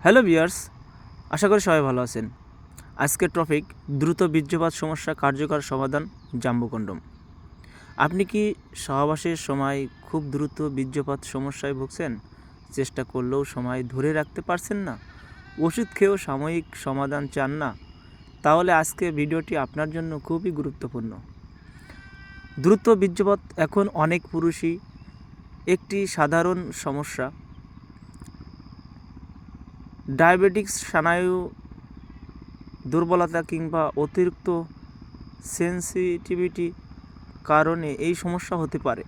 Hello viewers, আশা করি সবাই ভালো আছেন। আজকের টপিক দ্রুত বীর্যপাত সমস্যা কার্যকর সমাধান জাম্বু কন্ডোম। আপনি কি সহবাসের সময় খুব দ্রুত বীর্যপাত সমস্যায় ভুগছেন? চেষ্টা করলেও সময় ধরে রাখতে পারছেন না, ওষুধ খেয়েও সাময়িক সমাধান চান না? তাহলে আজকে ভিডিওটি আপনার জন্য খুবই গুরুত্বপূর্ণ। দ্রুত বীর্যপাত এখন অনেক পুরুষই একটি সাধারণ সমস্যা। ডায়াবেটিক্স, স্নায়ু দুর্বলতা কিংবা অতিরিক্ত সেনসিটিভিটি কারণে এই সমস্যা হতে পারে।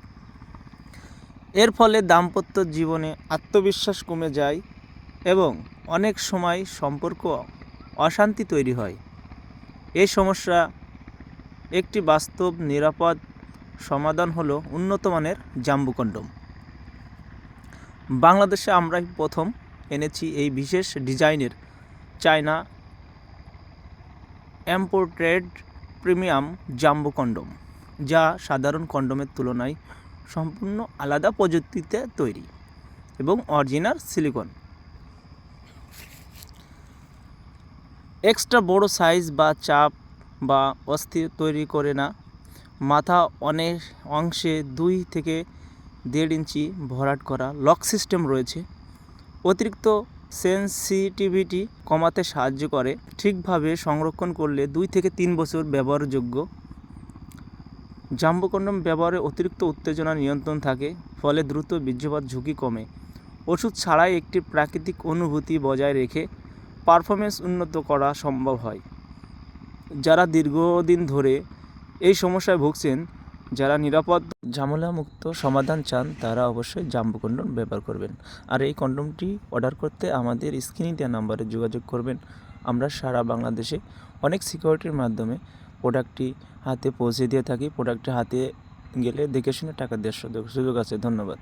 এর ফলে দাম্পত্য জীবনে আত্মবিশ্বাস কমে যায় এবং অনেক সময় সম্পর্ক অশান্তি তৈরি হয়। এই সমস্যা একটি বাস্তব নিরাপদ সমাধান হলো উন্নত মানের জাম্বু কন্ডোম। বাংলাদেশে আমরাই প্রথম এনেছি এই বিশেষ ডিজাইনের চায়না ইম্পোর্টেড প্রিমিয়াম জাম্বু কন্ডোম, যা সাধারণ কন্ডোমের তুলনায় সম্পূর্ণ আলাদা প্রযুক্তিতে তৈরি এবং অরিজিনাল সিলিকন। এক্সট্রা বড় সাইজ বা চাপ বা অস্থির তৈরি করে না। মাথা অনেক অংশে 2 থেকে 1.5 ইঞ্চি ভরাট করা লক সিস্টেম রয়েছে। অতিরিক্ত সেনসিটিভিটি কমাতে সাহায্য করে। ঠিকভাবে সংরক্ষণ করলে 2 থেকে 3 বছর ব্যবহারযোগ্য। জাম্বু কন্ডোম ব্যবহারে অতিরিক্ত উত্তেজনা নিয়ন্ত্রণ থাকে, ফলে দ্রুত বীর্যপাত ঝুঁকি কমে। ওষুধ ছাড়াই একটি প্রাকৃতিক অনুভূতি বজায় রেখে পারফরমেন্স উন্নত করা সম্ভব হয়। যারা দীর্ঘদিন ধরে এই সমস্যায় ভুগছেন, যারা নিরাপদ ঝামেলামুক্ত সমাধান চান, তারা অবশ্যই জাম্বু কন্ডোম ব্যবহার করবেন। আর এই কন্ডোমটি অর্ডার করতে আমাদের স্ক্রিনে দেওয়া নাম্বারে যোগাযোগ করবেন। আমরা সারা বাংলাদেশে অনেক সিকিউরিটির মাধ্যমে প্রোডাক্টটি হাতে পৌঁছে দিয়ে থাকি। প্রোডাক্টটি হাতে গেলে দেখে শুনে টাকা দেওয়ার সুযোগ আছে। ধন্যবাদ।